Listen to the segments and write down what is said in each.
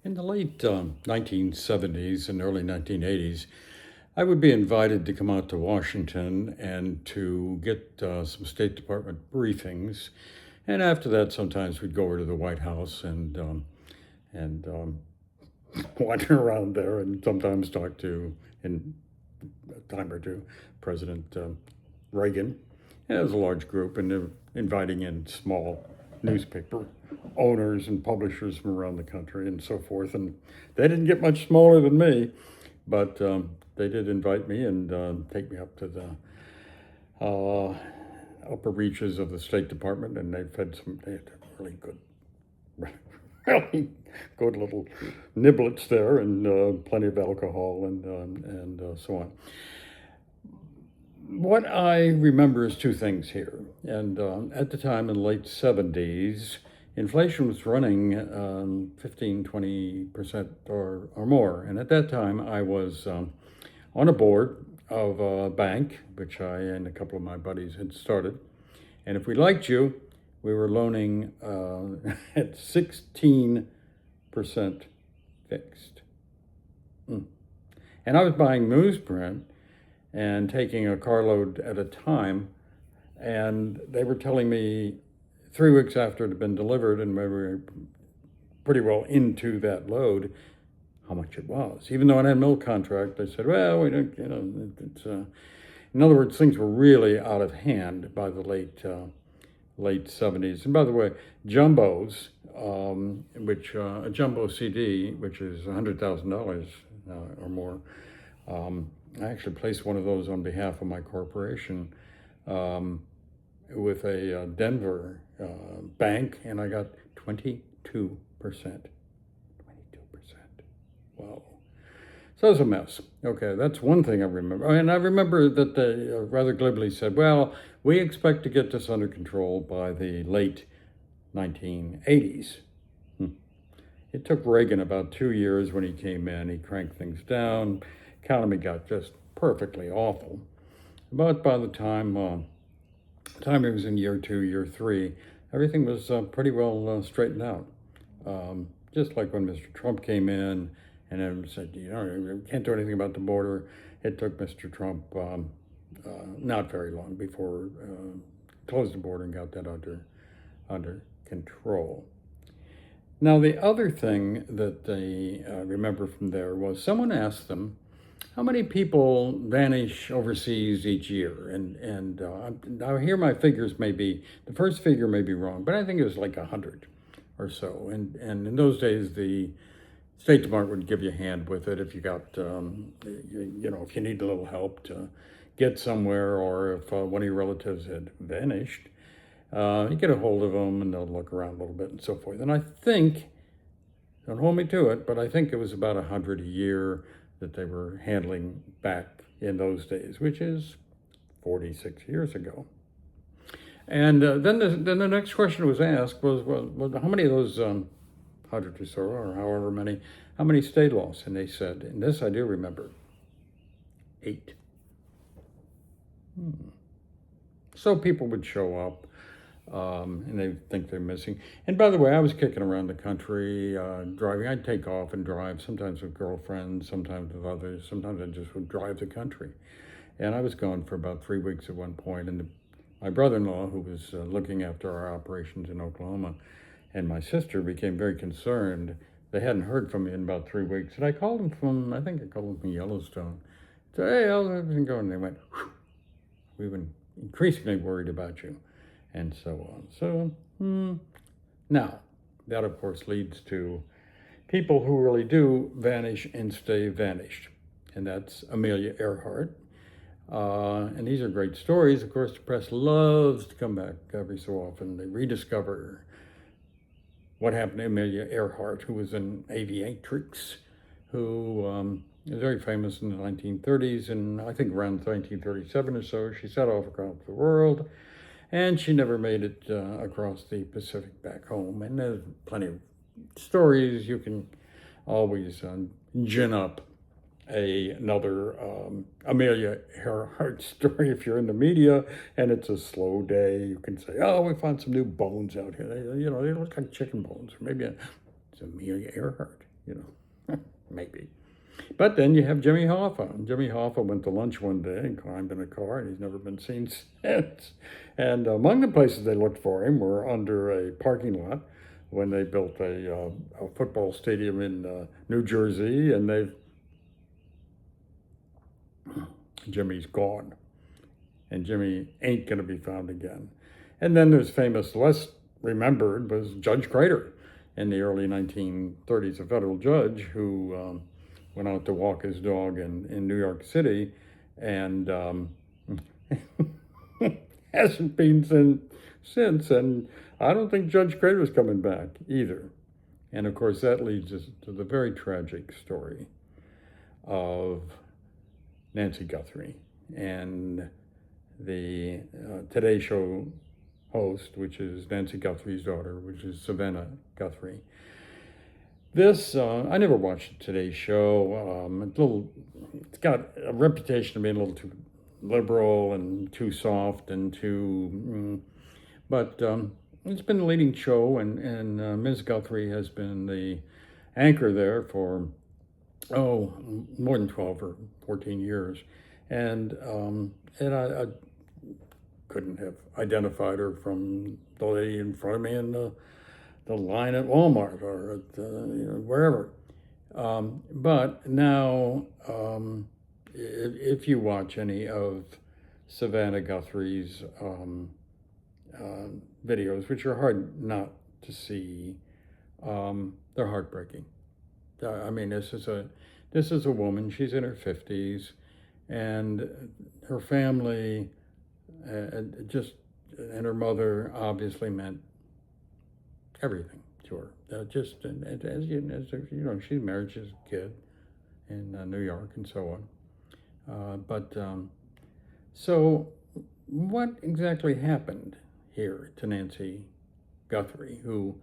In the late 1970s and early 1980s, I would be invited to come out to Washington and to get some State Department briefings. And after that, sometimes we'd go over to the White House and wander around there and sometimes talk to, in a time or two, President Reagan. And it was a large group, and they were inviting in small newspaper owners and publishers from around the country and so forth. And they didn't get much smaller than me, but they did invite me and take me up to the upper reaches of the State Department, and they had really good, really good little niblets there, and plenty of alcohol and so on. What I remember is two things here. And at the time in the late 70s, inflation was running 15, 20% or more. And at that time, I was on a board of a bank, which I and a couple of my buddies had started. And if we liked you, we were loaning at 16% fixed. And I was buying newsprint and taking a carload at a time. And they were telling me 3 weeks after it had been delivered, and we were pretty well into that load, how much it was. Even though I had a mill contract, they said, well, we don't, it's, in other words, things were really out of hand by the late 70s. And by the way, jumbos, a jumbo CD, which is $100,000 or more, I actually placed one of those on behalf of my corporation with a Denver bank, and I got 22%. 22%. Wow. So it was a mess. Okay, that's one thing I remember. And I remember that they rather glibly said, well, we expect to get this under control by the late 1980s. It took Reagan about 2 years when he came in. He cranked things down. Economy got just perfectly awful. But by the time it was in year 2, year 3, everything was pretty well straightened out. Just like when Mr. Trump came in and everyone said, we can't do anything about the border. It took Mr. Trump not very long before closed the border and got that under control. Now, the other thing that they remember from there was someone asked them, how many people vanish overseas each year? And now here my figures may be, the first figure may be wrong, but I think it was like 100 or so. And in those days, the State Department would give you a hand with it if you got, if you need a little help to get somewhere, or if one of your relatives had vanished, you get a hold of them and they'll look around a little bit and so forth. And I think, don't hold me to it, but I think it was about 100 a year that they were handling back in those days, which is 46 years ago. And then the next question was asked was, well, how many of those 100 or so, or however many, how many stayed lost? And they said, and this I do remember, 8. So people would show up, and they think they're missing. And by the way, I was kicking around the country, driving. I'd take off and drive, sometimes with girlfriends, sometimes with others. Sometimes I just would drive the country. And I was gone for about 3 weeks at one point. And my brother-in-law, who was looking after our operations in Oklahoma, and my sister became very concerned. They hadn't heard from me in about 3 weeks. And I called them I think I called them from Yellowstone. I said, hey, how's everything going? And they went, whew, we've been increasingly worried about you, and so on. So now, that of course leads to people who really do vanish and stay vanished. And that's Amelia Earhart. And these are great stories. Of course, the press loves to come back every so often. They rediscover what happened to Amelia Earhart, who was an aviatrix, who was very famous in the 1930s, and I think around 1937 or so, she set off across the world, and she never made it across the Pacific back home. And there's plenty of stories. You can always gin up another Amelia Earhart story if you're in the media and it's a slow day. You can say, oh, we found some new bones out here. They look like chicken bones. Or maybe it's Amelia Earhart. you know, maybe. But then you have Jimmy Hoffa. And Jimmy Hoffa went to lunch one day and climbed in a car, and he's never been seen since. And among the places they looked for him were under a parking lot when they built a football stadium in New Jersey, and Jimmy's gone. And Jimmy ain't going to be found again. And then there's famous, less remembered, was Judge Crater in the early 1930s, a federal judge who went out to walk his dog in New York City and hasn't been since. And I don't think Judge Crater's coming back either. And of course, that leads us to the very tragic story of Nancy Guthrie and the Today Show host, which is Nancy Guthrie's daughter, which is Savannah Guthrie. This, I never watched Today's Show. It's got a reputation of being a little too liberal and too soft and too, but it's been the leading show, and Ms. Guthrie has been the anchor there for, more than 12 or 14 years. And I couldn't have identified her from the lady in front of me in the line at Walmart or at wherever. But now, if you watch any of Savannah Guthrie's videos, which are hard not to see, they're heartbreaking. I mean, this is a woman. She's in her 50s, and her family, and her mother obviously meant everything to her. As you know, she's married, she's a kid in New York and so on. So what exactly happened here to Nancy Guthrie, who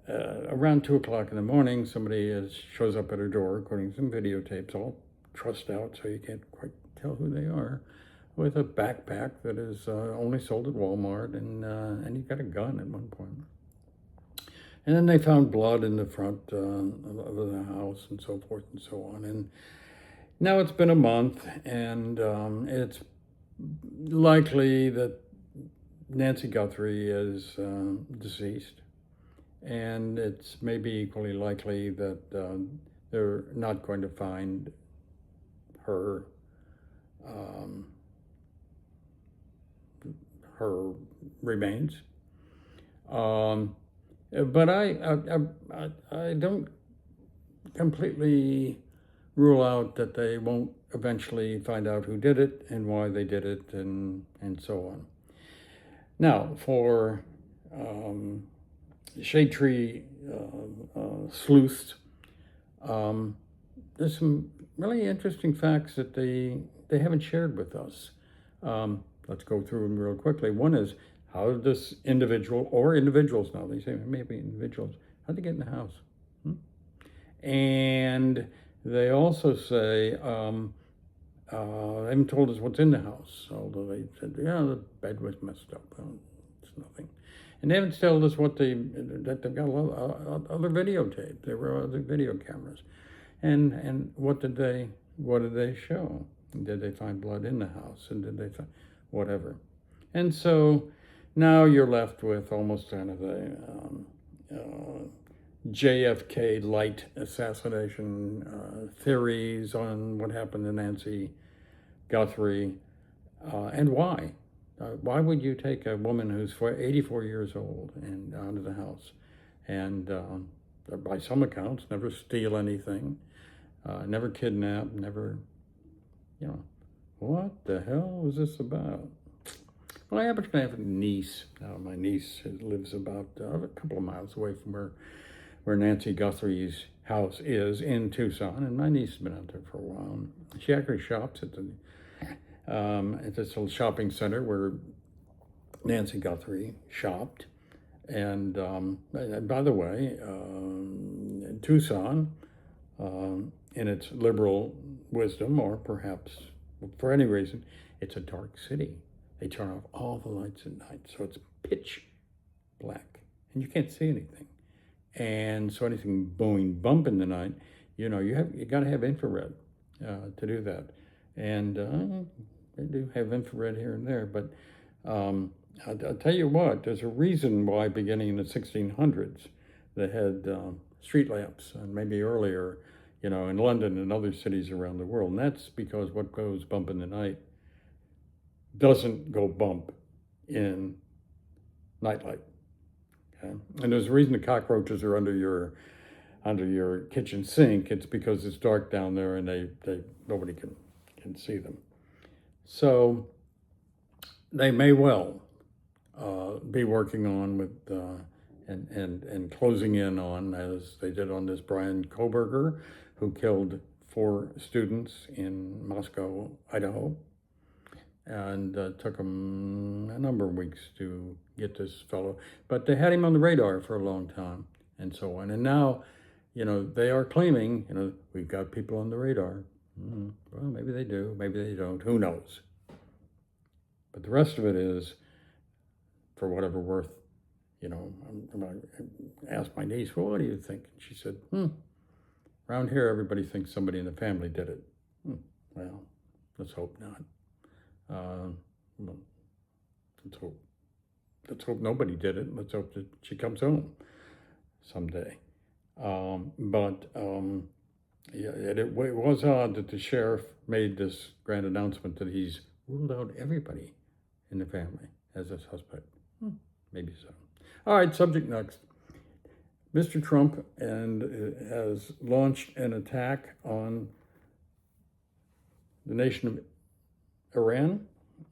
around 2 o'clock in the morning, somebody shows up at her door, according to some videotapes, all trussed out so you can't quite tell who they are, with a backpack that is only sold at Walmart, and he got a gun at one point. And then they found blood in the front of the house and so forth and so on. And now it's been a month, and it's likely that Nancy Guthrie is deceased. And it's maybe equally likely that they're not going to find her remains. But I don't completely rule out that they won't eventually find out who did it and why they did it and so on. Now, for Shade Tree sleuths, there's some really interesting facts that they haven't shared with us. Let's go through them real quickly. One is, how did this individual, or individuals now, they say maybe individuals, how'd they get in the house? And they also say, they haven't told us what's in the house, although they said, the bed was messed up. It's nothing. And they haven't told us that they've got a lot of other videotape. There were other video cameras. And what did they show? Did they find blood in the house? And did they find whatever? And so now you're left with almost kind of a JFK light assassination theories on what happened to Nancy Guthrie and why. Why would you take a woman who's 84 years old and out of the house and by some accounts never steal anything, never kidnap, never, what the hell was this about? Well, I happen to have a niece. My niece lives about a couple of miles away from where Nancy Guthrie's house is in Tucson, and my niece has been out there for a while. She actually shops at this little shopping center where Nancy Guthrie shopped. And by the way, Tucson, in its liberal wisdom, or perhaps for any reason, it's a dark city. They turn off all the lights at night, so it's pitch black, and you can't see anything. And so anything boing bump in the night, you got to have infrared to do that. And they do have infrared here and there, but I'll tell you what, there's a reason why beginning in the 1600s they had street lamps, and maybe earlier, in London and other cities around the world. And that's because what goes bump in the night doesn't go bump in nightlight. Okay? And there's a reason the cockroaches are under your kitchen sink. It's because it's dark down there and they nobody can see them. So they may well be working on with and closing in on, as they did on this Brian Koberger, who killed 4 students in Moscow, Idaho, and took them a number of weeks to get this fellow. But they had him on the radar for a long time, and so on. And now, they are claiming, we've got people on the radar. Well, maybe they do, maybe they don't. Who knows? But the rest of it is, for whatever worth, I asked my niece, well, what do you think? And she said, around here, everybody thinks somebody in the family did it. Well, let's hope not. Well, let's hope nobody did it. Let's hope that she comes home someday. Yeah, it was odd that the sheriff made this grand announcement that he's ruled out everybody in the family as a suspect. Maybe so. All right, subject next. Mr. Trump has launched an attack on the nation of Iran,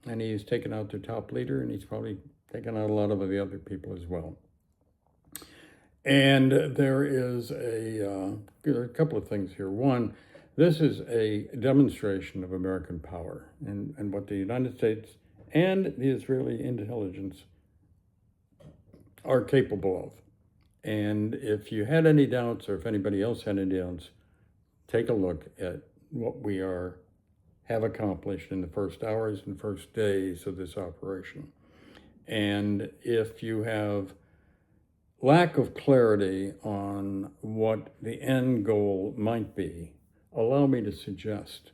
and he's taken out their top leader, and he's probably taken out a lot of the other people as well. And there are a couple of things here. One, this is a demonstration of American power and what the United States and the Israeli intelligence are capable of. And if you had any doubts, or if anybody else had any doubts, take a look at what we have accomplished in the first hours and first days of this operation. And if you have lack of clarity on what the end goal might be, allow me to suggest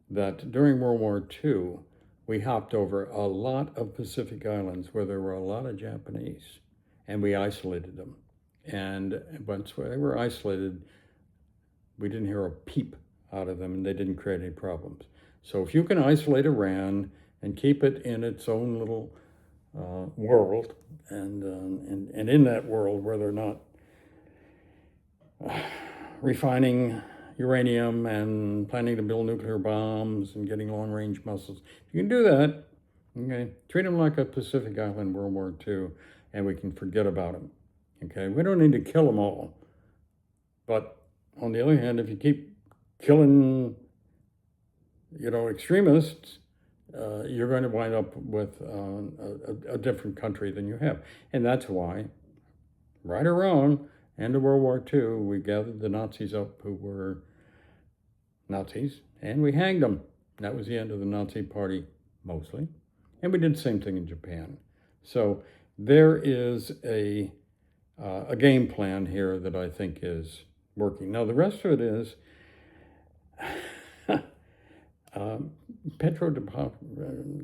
that during World War II, we hopped over a lot of Pacific islands where there were a lot of Japanese, and we isolated them. And once they were isolated, we didn't hear a peep out of them, and they didn't create any problems. So if you can isolate Iran and keep it in its own little world, and in that world where they're not refining uranium and planning to build nuclear bombs and getting long-range missiles, if you can do that, okay, treat them like a Pacific Island World War II, and we can forget about them. Okay, we don't need to kill them all. But on the other hand, if you keep killing, extremists, you're going to wind up with a different country than you have. And that's why, right or wrong, end of World War II, we gathered the Nazis up who were Nazis, and we hanged them. That was the end of the Nazi Party, mostly. And we did the same thing in Japan. So there is a game plan here that I think is working. Now, the rest of it is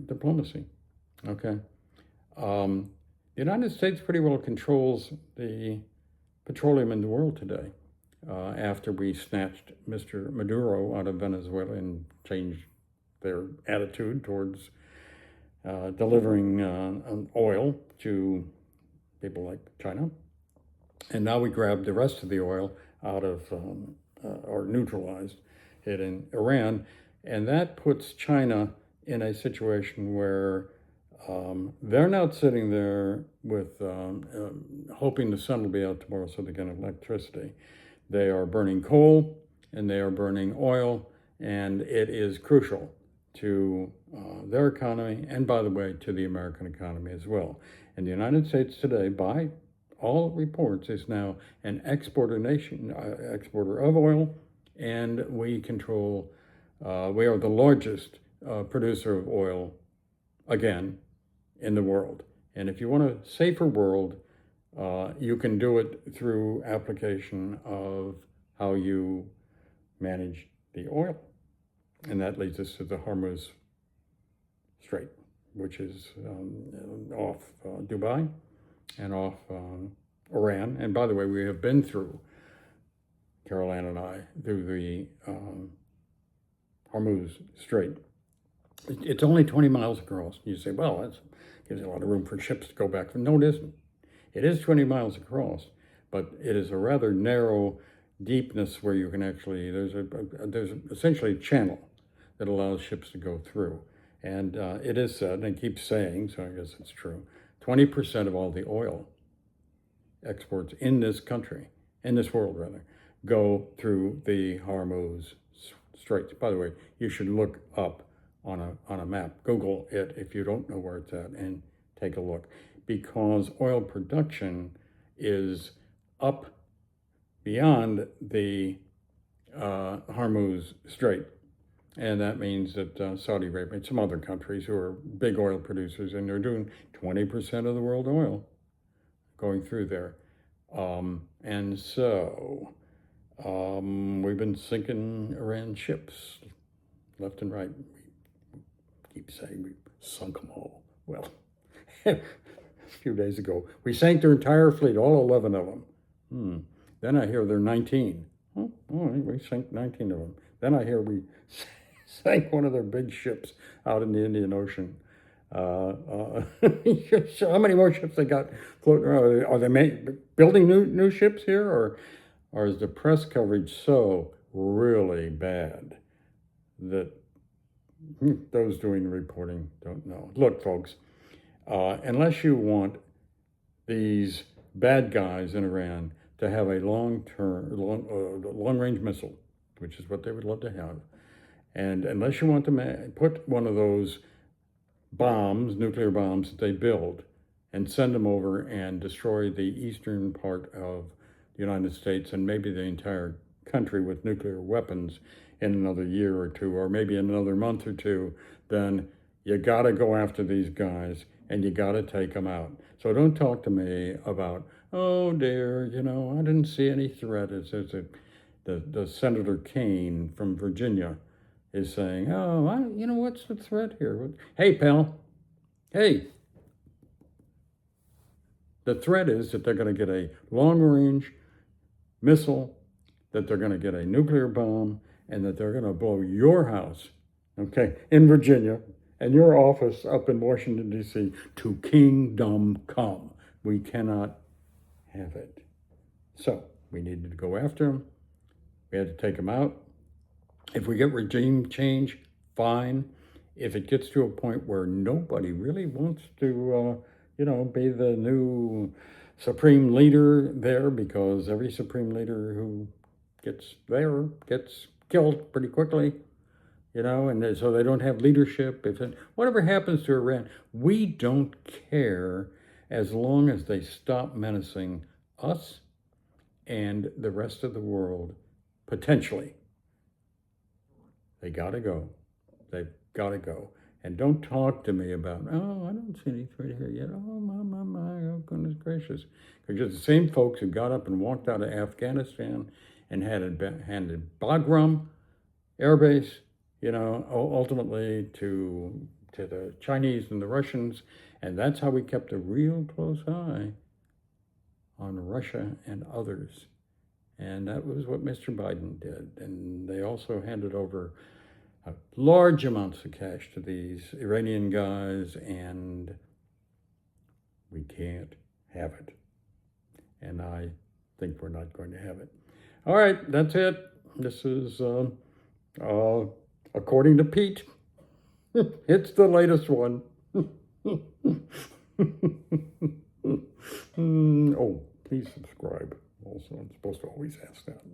diplomacy. Okay. The United States pretty well controls the petroleum in the world today, after we snatched Mr. Maduro out of Venezuela and changed their attitude towards delivering oil to people like China. And now we grabbed the rest of the oil out of, or neutralized it in Iran. And that puts China in a situation where they're not sitting there with hoping the sun will be out tomorrow so they get electricity. They are burning coal and they are burning oil, and it is crucial to their economy, and by the way, to the American economy as well. And the United States today, by all reports, is now an exporter of oil, and we control, we are the largest producer of oil, again, in the world. And if you want a safer world, You can do it through application of how you manage the oil. And that leads us to the Hormuz Strait, which is off Dubai and off Iran. And by the way, we have been through, Carol Ann and I, through the Hormuz Strait. It's only 20 miles across. You say, well, that gives you a lot of room for ships to go back. No, it isn't. It is 20 miles across, but it is a rather narrow deepness where you can actually, there's essentially a channel that allows ships to go through. And it is said, and it keeps saying, so I guess it's true, 20% of all the oil exports in this country, in this world rather, go through the Hormuz Straits. By the way, you should look up on a map, Google it if you don't know where it's at, and take a look. Because oil production is up beyond the Hormuz Strait. And that means that Saudi Arabia and some other countries who are big oil producers, and they're doing 20% of the world oil going through there. And so we've been sinking Iran ships left and right. We keep saying we sunk them all. Well, a few days ago, we sank their entire fleet, all 11 of them. Then I hear they're 19. Oh, we sank 19 of them. Then I hear we sank one of their big ships out in the Indian Ocean. So how many more ships they got floating around? Are they building new ships here, or is the press coverage so really bad that those doing the reporting don't know? Look, folks, unless you want these bad guys in Iran to have a long-range missile, which is what they would love to have, and unless you want to put one of those bombs, nuclear bombs that they build, and send them over and destroy the eastern part of the United States and maybe the entire country with nuclear weapons in another year or two, or maybe in another month or two, then you got to go after these guys and you got to take them out. So don't talk to me about, oh dear, I didn't see any threat. The Senator Kane from Virginia is saying, oh, what's the threat here? Hey, pal, hey. The threat is that they're going to get a long-range missile, that they're going to get a nuclear bomb, and that they're going to blow your house, okay, in Virginia, and your office up in Washington, D.C., to kingdom come. We cannot have it. So we needed to go after them. We had to take them out. If we get regime change, fine. If it gets to a point where nobody really wants to, be the new supreme leader there, because every supreme leader who gets there gets killed pretty quickly, and so they don't have leadership. Whatever happens to Iran, we don't care as long as they stop menacing us and the rest of the world, potentially. They got to go. They've got to go. And don't talk to me about, I don't see any threat here yet. Oh, my, oh, goodness gracious. Because the same folks who got up and walked out of Afghanistan and handed Bagram Air Base, ultimately to the Chinese and the Russians. And that's how we kept a real close eye on Russia and others. And that was what Mr. Biden did. And they also handed over large amounts of cash to these Iranian guys, and we can't have it. And I think we're not going to have it. All right, that's it. This is, according to Pete, it's the latest one. Oh, please subscribe. Also, I'm supposed to always ask that.